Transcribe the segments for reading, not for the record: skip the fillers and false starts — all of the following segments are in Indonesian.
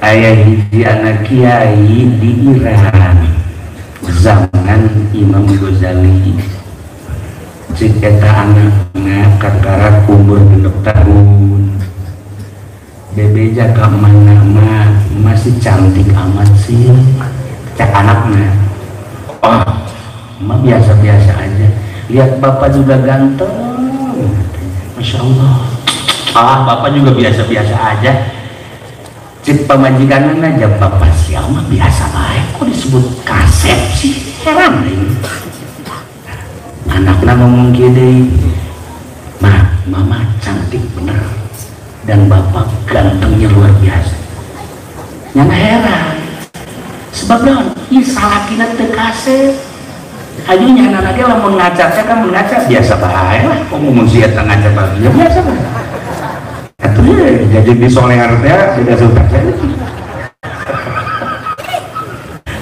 Ayah hiji anak kiai di Iran zaman Imam Ghazali, cik eta anaknya kakara umur 6 tahun, bebeja ke mana masih cantik amat sih, cak anaknya. Oh, mah biasa-biasa aja. Lihat bapak juga ganteng, masya Allah. Ah, bapak juga biasa-biasa aja. Cik pamajikan aja bapak siapa biasa baik, kok disebut kasep sih, heran ini. Anaknya ngomong gini, mama cantik bener dan bapak gantengnya luar biasa. Yang heran sebab dong ini salah kina teu kasep. Ajunya anak-anaknya lamun ngacatnya kan mengacat biasa baik lah, kok ngomong sih eta ngacap ya biasa baik. Jadi di soleharnya tidak suka saya.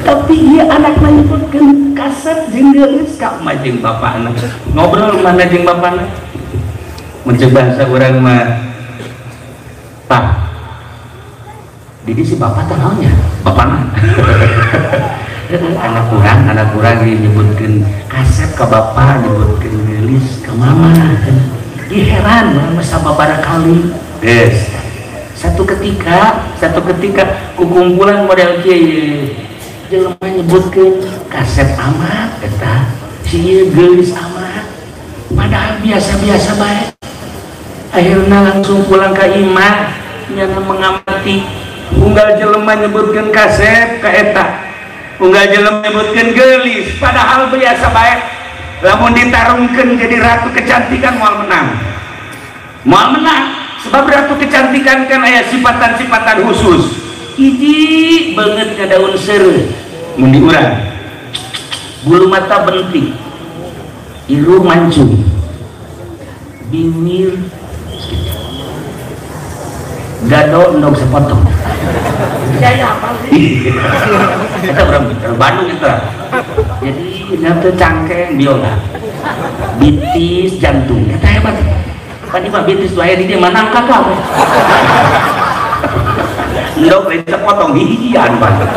Tapi dia anak menyebutkan kaset jenggelis kak majeng bapak anak ngobrol mana jeng bapak anak mencoba seorang mah pak jadi si bapak tahunya bapak anak anak kurang menyebutkan kaset ke bapak menyebutkan gelis ke mama dia heran masa bapak kali. Yes. Satu ketika kukumpulan model kiai jelema nyebutkeun kasep amat eta si geus amat padahal biasa-biasa bae. Akhirna langsung pulang ke imah nyana mengamati unggal jelema nyebutkeun kasep ka eta unggal jelema nyebutkeun geulis padahal biasa bae. Lamun ditarungkeun jadi ratu kecantikan moal menang sebab ratu kecantikan kan aya sifatan-sifatan khusus. Hiji banget ke daun seru mundi urang bulu mata bentik iru mancung bibir gado endog sepotong saya apa sih kita orang Bandung itu jadi nanti cangkeng biola bitis jantung kita hebat tadi mah bitis lahir di dia mana kakak ndok itu potong hihian banget.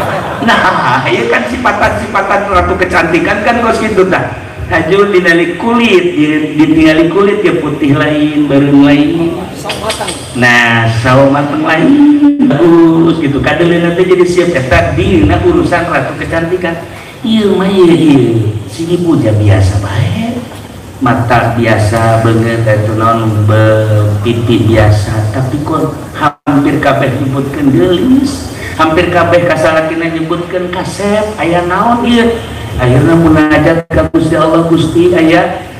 Nah, ya kan sifatan-sifatan ratu kecantikan kan kos gitu dah. Haju dinali kulit, ditinggali kulit ya putih lain, bareng lain. Nah, sawo mateng lain bagus gitu. Kadang nanti jadi siap eta dina urusan ratu kecantikan. Iya mah iya. Sini puja biasa bae. Mata biasa banget itu non pipi biasa tapi kok hampir kabeh nyebutkeun geulis hampir kabeh kasalakina nyebutkeun kasep aya naon ieu akhirna munajat ka Gusti Allah Gusti aya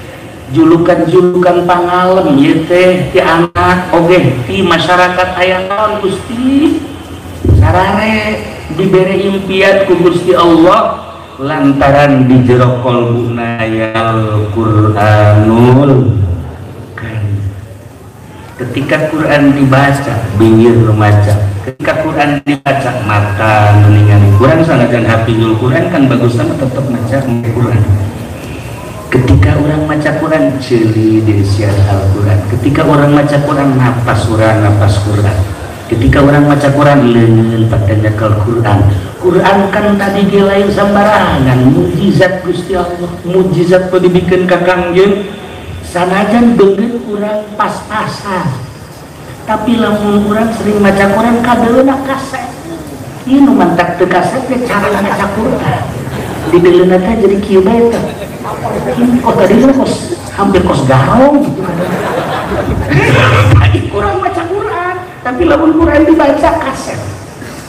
julukan-julukan pangalem ieu teh ti anak oge ti masyarakat aya naon Gusti sarare dibere impian ku Gusti Allah lantaran di jero qalbuna yal Qur'anul Karim. Ketika Quran dibaca bingir remaja, ketika Quran dibaca mata meningali Quran sanajan hafizul Quran kan bagus sama tetap maca Quran. Ketika orang maca Quran ceuli di siar Al-Quran, ketika orang maca Quran napas surah napas Quran, ketika orang maca Quran leungeun pada nyekel Quran. Quran kan tadi dia lain sembarangan mujizat Gusti Allah mujizat teu dibikeun ka Kangjeng sanajan beungeut urang pas-pasan tapi lamun urang sering maca Quran kadeuna kaset ieu nu mantak teu kaset teh cara maca Quran di deuleuna teh jadi kieu bae teh kok tadi kos hampir kos garong gitu tadi kurang maca Quran tapi lamun Quran dibaca kaset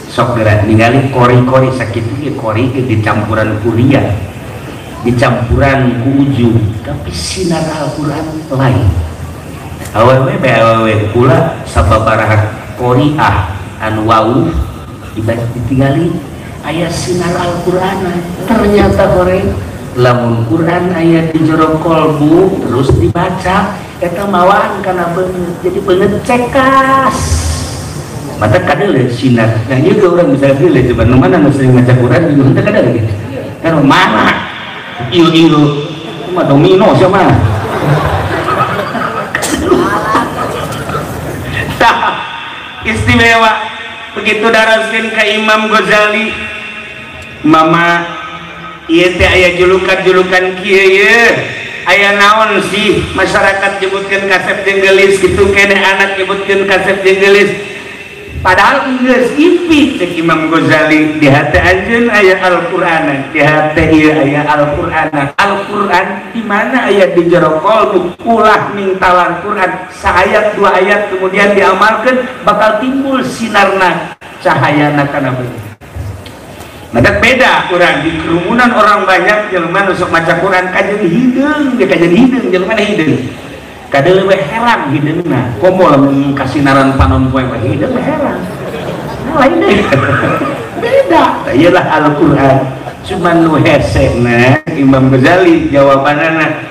sok gerak ningali kori-kori sakit ini kori ke dicampuran kuliah dicampuran ku ujung tapi sinar Al-Quran lain awewe beawewe pula sababaraha koriah anu wau ditinggali ayat sinar Al-Quran ternyata kore lamun Quran ayat di jero kolbu terus dibaca eta mawaan kana beungeut jadi beungeut cekas mata kadang sinar yang juga orang bisa pilih coba mana sering baca Quran juga mata kadang gitu kan mana ilu cuma domino siapa istimewa begitu daraskeun ka Imam Ghazali mama ieu teh aya julukan-julukan kieu ye aya naon sih masyarakat nyebutkeun kasep jeung geulis kitu kene anak nyebutkeun kasep jeung geulis padahal geus impit cek Imam Ghazali di hate anjeun aya Al-Qur'an di hate ieu aya Al-Qur'an Al-Qur'an di mana aya di jero qalbu ulah mintalan Qur'an saayat dua ayat kemudian diamalkeun bakal timbul sinarna cahayana kana beuneu. Madak beda urang di kerumunan orang banyak jelema nu sok maca Quran kajeun hideung ge kajeun hideung jelema hideung kadeu we heran hideungna komo lamun kasinaran panon poe hideung heran lain deui beda iyalah Al-Qur'an cuman nu hesena Imam Ghazali jawabanana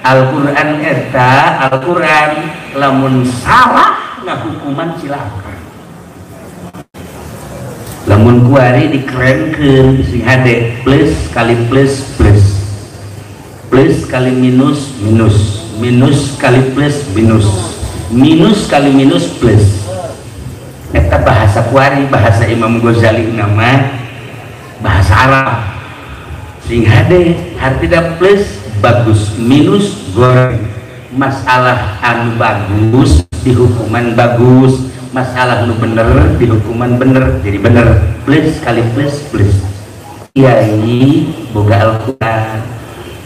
Al-Qur'an eta Al-Qur'an lamun salah ngahukuman silakan lamun kuari dikerenkeun sing hade plus kali plus plus plus kali minus minus minus kali plus minus minus kali minus plus eta bahasa kuari bahasa Imam Ghazali nama bahasa Arab sing hade hartina plus bagus minus goreng masalah anu bagus dihukuman bagus masalah nu bener di hukuman bener jadi bener plus kali plus plus kiai boga Al-Qur'an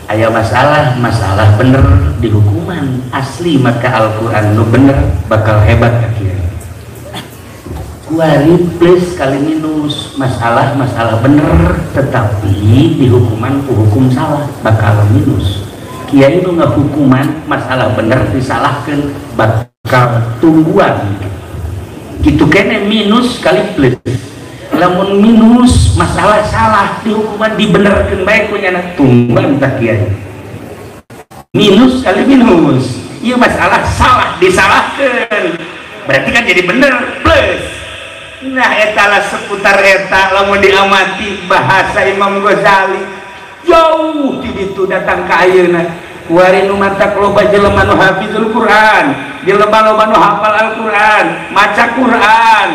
aya masalah bener di hukuman asli maka Al-Qur'an nu bener bakal hebat ka kiai kuari plus kali minus masalah bener tetapi di hukuman ku hukum salah bakal minus kiai nu ngahukuman masalah bener disalahkeun bakal tungguan gitu kene minus kali plus lamun minus masalah salah di hukuman dibenerkeun bae ku nya tungguan tak kiai minus kali minus ieu masalah salah disalahkeun berarti kan jadi bener plus nah eta lah seputar eta lamun diamati bahasa Imam Ghazali jauh ti ditu datang ka ayeuna kuari nu mantak loba jelema nu hafizul Quran jelema loba nu hafal Al-Qur'an maca Quran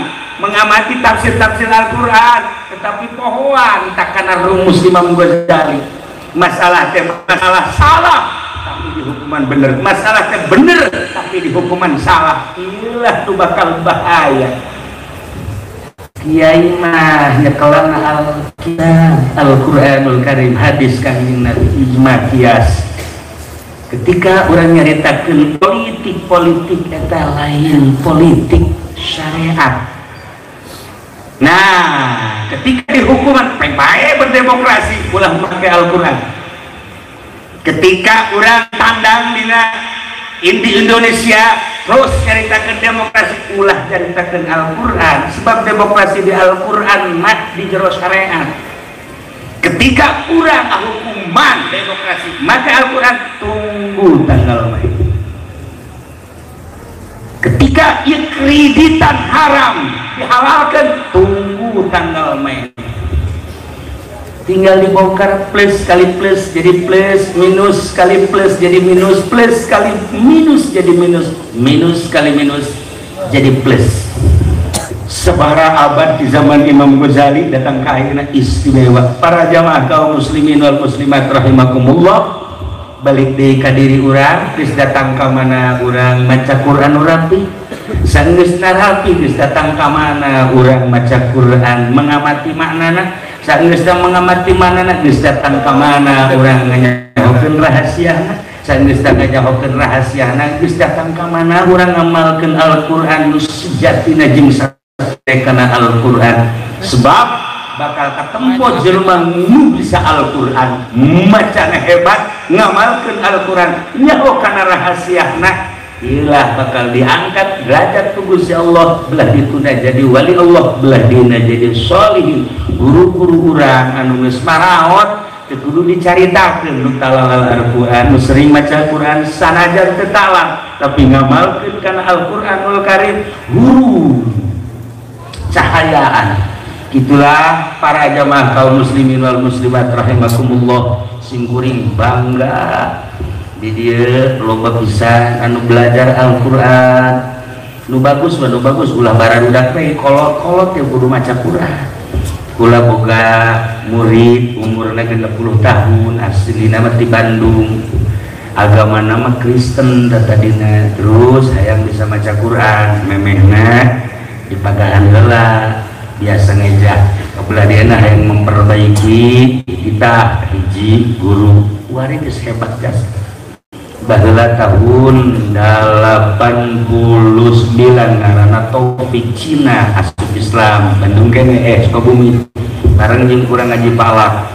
mengamati tafsir-tafsir Al-Qur'an tetapi pohoan takana rumus Imam Ghazali masalah teh masalah salah tapi di hukuman bener masalah teh bener tapi di hukuman salah iyalah tu bakal bahaya kiai mah nyekelan Al-Qur'anul Karim hadis kanjeng Nabi ijma kias ketika orang nyaritakeun politik eta lain politik syariat nah ketika di hukuman bae berdemokrasi ulah make Al-Qur'an ketika orang tandang dina inti Indonesia terus nyaritakeun demokrasi ulah nyaritakeun Al-Qur'an sebab demokrasi di Al-Qur'an mah di jero syariat ketika kurang hukuman demokrasi maka Al-Quran tunggu tanggal main ketika ia kreditan haram dihalalkan tunggu tanggal main tinggal dibongkar plus kali plus jadi plus minus kali plus jadi minus plus kali minus jadi minus minus kali minus jadi plus sebara abad di zaman Imam Ghazali datang ke akhirnya istimewa para jamaah kaum muslimin wal muslimat rahimakumullah balik di kadiri urang geus datang ka mana urang maca Quran rapi sanggeus narapi geus datang ka mana urang maca Quran mengamati maknana sanggeus mengamati maknana geus datang ka mana urang nganyahokeun rahasiana sanggeus nganyahokeun rahasiana geus datang ka mana urang ngamalkeun Al-Qur'an nu sejatina jeung karena Al-Qur'an sebab bakal ketempo jelema nu bisa Al-Qur'an macana hebat ngamalkeun Al-Qur'an nyaho kana rahasiana ilah bakal diangkat derajat ku Gusti Allah belah dituna jadi wali Allah belah dina jadi sholihin guru-guru urang anu geus maraot teu kudu dicaritakeun nu talal Al-Qur'an nu sering maca Al-Qur'an sanajan teu talal tapi ngamalkeun kana Al-Qur'anul Karim guru cahayaan itulah para jamaah kaum muslimin wal muslimat rahimakumullah sing kuring bangga di dieu loba pisan anu belajar Al-Qur'an nu bagus ulah bararudak teh kolot teh kudu maca Quran. Kula boga murid umurna 60 tahun aslina mah di Bandung, agama nama Kristen tadina, terus hayang bisa maca Quran, memehna dipagahan heula biasa ngejah kebeladieuna hayang memperbaiki kita hiji guru wari geus hebat gas. Baheula tahun 89 ngaranna Taufik Cina asup Islam Bandung kene Sukabumi bareng jeung kurang ngaji palak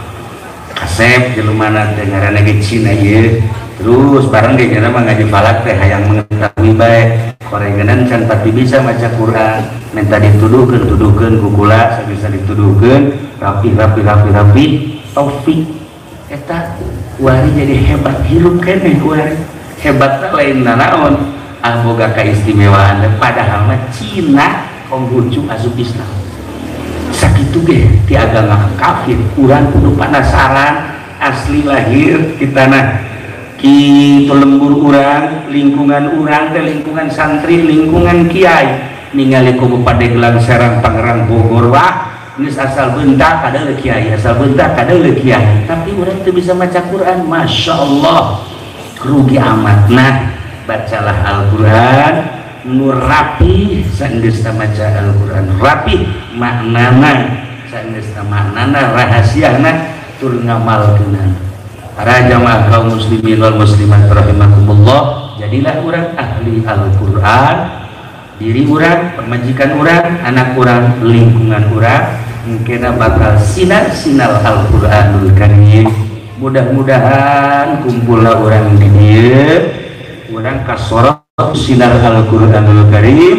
kasep jelumana teh ngaranna ge Cina ieu terus bareng ge mah ngaji palak teh hayang mengetahui bae korengenan can pati bisa maca Quran minta dituduhkeun ku kula sabisa dituduhkeun rapi Taufik eta wari jadi hebat hirup kene wari hebatna lain naon boga kaistimewaan padahal mah Cina Konghucu asup Islam sakitu ge ti agama kafir urang kudu penasaran asli lahir di tanah kitu lembur urang lingkungan urang teh lingkungan santri lingkungan kiai ningali ku Padeglang Serang Tangerang Bogor wah geus asal bentak kadeuleu kiai asal bentak kadeuleu kiai tapi urang teu bisa maca Quran. Masya Allah rugi amat. Nah bacalah Al-Quran nu rapi saenggeus maca Al-Quran rapi maknana saenggeus maknana rahasiana tur ngamalkeunna. Para jamaah kaum muslimin wal muslimat rahimakumullah, jadilah urang ahli Al-Quran, diri urang, pemajikan urang, anak urang, lingkungan urang mungkin bakal sinar Al-Quranul Karim. Mudah-mudahan kumpullah urang di dieu urang kasorot sinar Al-Quranul Karim,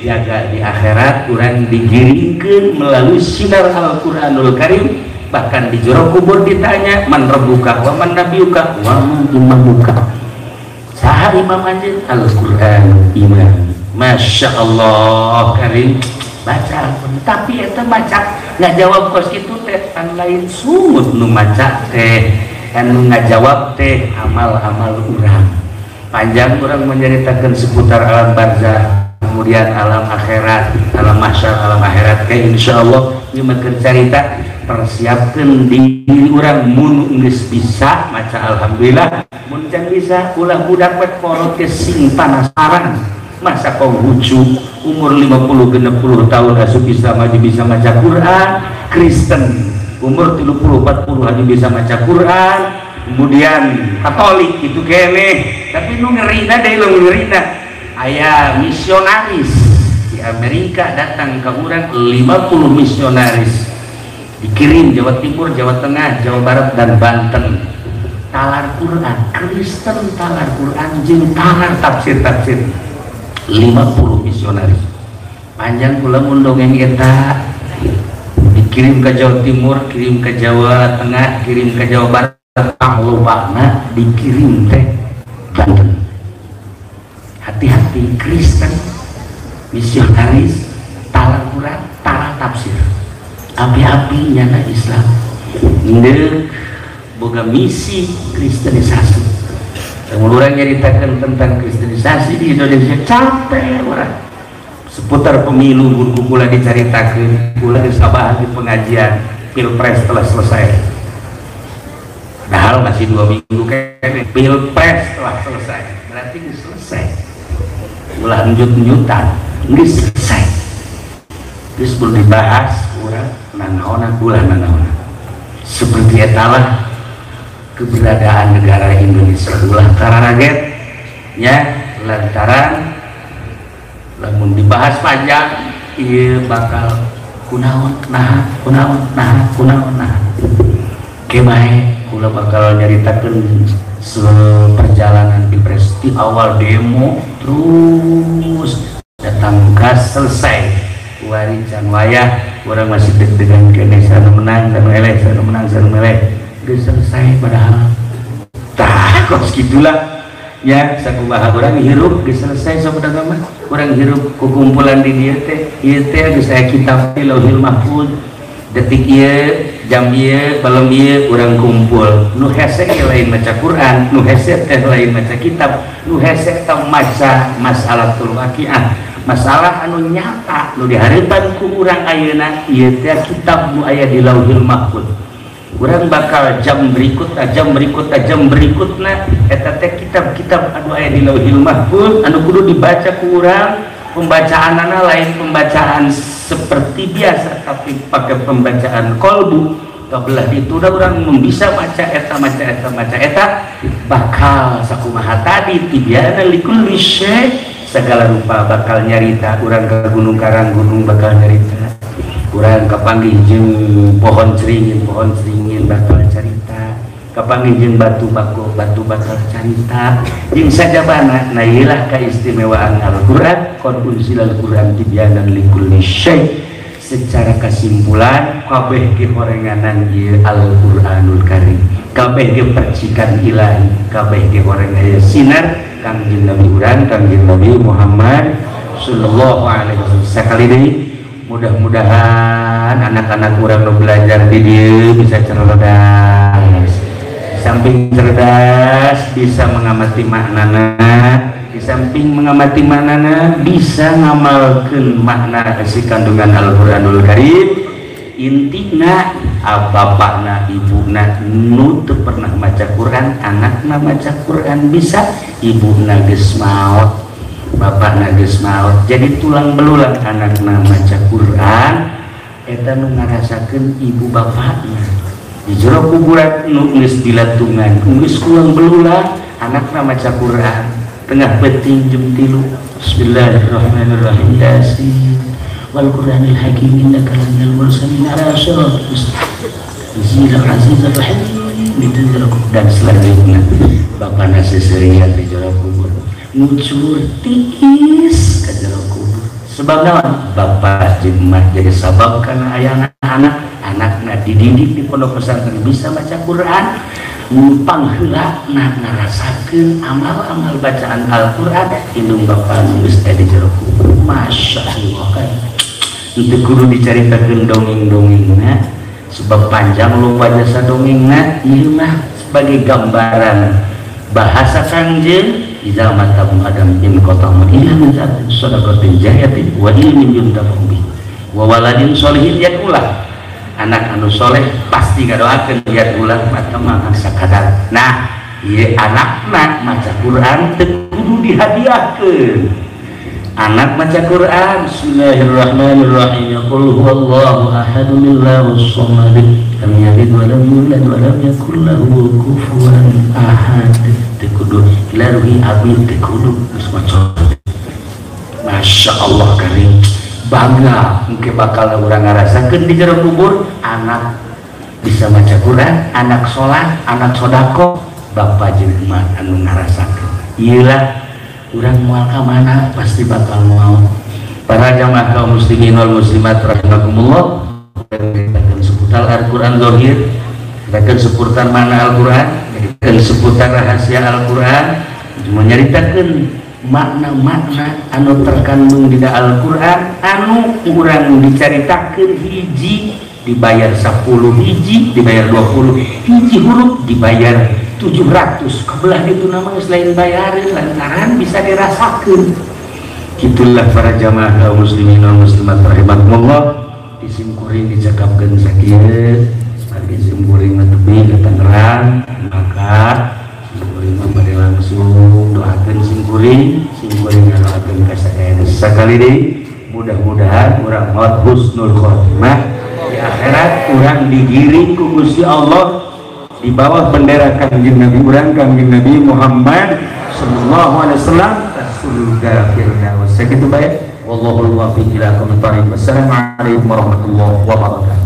jaga di akhirat urang digiringkeun melalui sinar Al-Quranul Karim, bahkan di jero kubur ditanya man rabbuka wa man nabiyuka wa man imamuka. Saha imam anjeun? Al-Quran imam. Masya Allah Karim baca, tapi eta baca nggak jawab kos itu teh kan lain sumut nu maca teh anu ngajawab teh amal-amal urang panjang urang menceritakan seputar alam barzah kemudian alam akhirat alam mahsyar alam akhirat ke insyaallah ieu mah cerita persiapkeun diri urang mun geus bisa maca alhamdulillah mun can bisa ulah budak we kolot ke sing panasaran masa Konghucu umur 50-60 tahun asup Islam aja bisa maca Quran, Kristen umur 30-40 aja bisa maca Quran, kemudian Katolik itu kene tapi nu ngerina deh lu ngerina aya misionaris di Amerika datang ke urang 50 misionaris dikirim Jawa Timur, Jawa Tengah, Jawa Barat dan Banten talar Quran, Kristen talar Quran jeung talar tafsir-tafsir 50 misionaris panjang pula mundongeng eta dikirim ke Jawa Timur, kirim ke Jawa Tengah, kirim ke Jawa Barat, panglobana dikirim teh Banten. Hati-hati Kristen misionaris talar Quran, talar tafsir api-api nyana Islam ngeuk boga misi kristenisasi. Orang nyeritakan tentang kristenisasi di Indonesia capek orang seputar pemilu guru pula diceritakan pula disabah di pengajian pilpres telah selesai padahal masih 2 minggu kan pilpres telah selesai berarti selesai ulah lanjut-lanjutan ini selesai terus belum dibahas orang nanaona ulah nanaona seperti etalah keberadaan negara Indonesia ulah kararaget ya lantaran lamun dibahas panjang ieu bakal kunaon nah kemae kula bakal nyaritakeun seperjalanan di presti awal demo terus datang gas selesai wari can wayah urang masih deg-degan kene sana menang sana meleh udah selesai padahal tah kos gitulah ya sakumaha orang hirup geus selesai saudara mah orang hirup kukumpulan di dieu teh ieu teh geus aya kitab di Lauhil Mahfuz detik ieu jam ieu balem ieu urang kumpul nu hese lain maca Quran nu hese teh lain maca kitab nu hese teh maca masalatul waqiah masalah anu nyata nu dihareupan ku urang ayeuna ieu teh kitab nu aya di Lauhil Mahfuz. Urang bakal jam berikutna eta teh kitab-kitab anu aya di Lauhil Mahfuz anu kudu dibaca ku urang. Pembacaanana lain pembacaan seperti biasa tapi pakai pembacaan kolbu. Kabelah itu udah orang bisa maca eta bakal sakumaha tadi tibiana likulli syai segala rupa bakal nyarita urang ke gunung karang gunung bakal nyarita urang kapanggih jeung pohon ceringin bakal carita kapanggih jeung batu bakal carita jeung sajabana na ieulah kaistimewaan Al-Qur'an qad unzilal Qur'an tibyanan likulli syai. Secara kesimpulan kabeh ge horenganan ieu Al-Qur'anul Karim kabeh ge percikan ilahi kabeh ge horeng aya sinar Kangjeng Nabi urang Kangjeng Nabi Muhammad sallallahu alaihi wasallam. Sakali deui mudah-mudahan anak-anak urang nu belajar di dieu bisa cerdas, samping cerdas bisa mengamati maknana, di samping mengamati maknana bisa ngamalkeun makna isi kandungan Al-Qur'anul Karim. Intina bapakna ibuna nu teu pernah maca Quran anakna maca Quran bisa, ibuna geus maot bapakna geus maot jadi tulang belulang anakna maca Quran eta nu ngarasakeun ibu bapakna di jero kuburan nu geus dilatungan geus tulang belulang anakna maca Quran tengah penting jam 3 Bismillahirrahmanirrahim Yasin wal Qur'anil Hakim innaka laminal mursalin ala siratal mustaqim azizul rahim dan selanjutnya bapana seserian di jero kubur ngucur tiis ke jero kubur sebab naon bapak jeung emak jadi sabab kana aya anak-anakna dididik di pondok pesantren bisa baca Quran numpang heulana ngarasakeun amal-amal bacaan Al-Qur'an indung bapak geus di jero kubur. Masya Allah kan itu kudu dicaritakeun dongeng-dongengna sebab panjang lupa jasa dongengna ieu mah sebagai gambaran bahasa Kangjeng idza matabum adam in qatamu illa min sadaqatin jariyatin wa ilmin yuntafa'u bihi wa waladin sholihin yad'ulah. Anak anu soleh pasti ngadoakeun yad'ulah mata mah sakadar. Nah ieu anakna maca Quran teu kudu dihadiahkeun. Anak maca Quran Bismillahirrahmanirrahim qul huwallahu ahad Allahus samad lam yalid wa lam yulad wa lam yakul lahu kufuwan ahad. Teu kudu ilahi abi teu kudu geus maca. Masya Allah karim bangga engke bakal urang ngarasakeun di jero kubur anak bisa maca Quran, anak sholat, anak sodako, bapak jeung emak anu ngarasakeun. Iyalah urang moal ka mana pasti bakal mau. Para jamaah kaum muslimin wal muslimat rahimakumullah, kita seputar Al-Qur'an zahir, kita seputar mana Al-Qur'an, kita seputar rahasia Al-Qur'an, menyaritakeun makna-makna anu terkandung di Al-Qur'an anu urang dicaritakeun hiji dibayar 10 hiji dibayar 20 hiji huruf dibayar 700 kebelah itu nama selain bayarin lantaran bisa dirasakan. Itulah para jamaah kaum muslimin wal muslimat rahimakumullah disimkuring dicakapkeun sakieu sebagai simkuring tebi ke Tangerang maka simkuring mah langsung doakeun simkuring doakeun ka saeun sakali deui mudah-mudahan urang maot husnul khotimah di akhirat urang digiring ku Gusti Allah di bawah bendera Kangjeng Nabi urang Kangjeng Nabi Muhammad sallallahu alaihi wasallam surga firdaus. Sakitu bae wallahu muwaffiq ila aqwamit thoriq. Wassalamualaikum warahmatullahi wabarakatuh.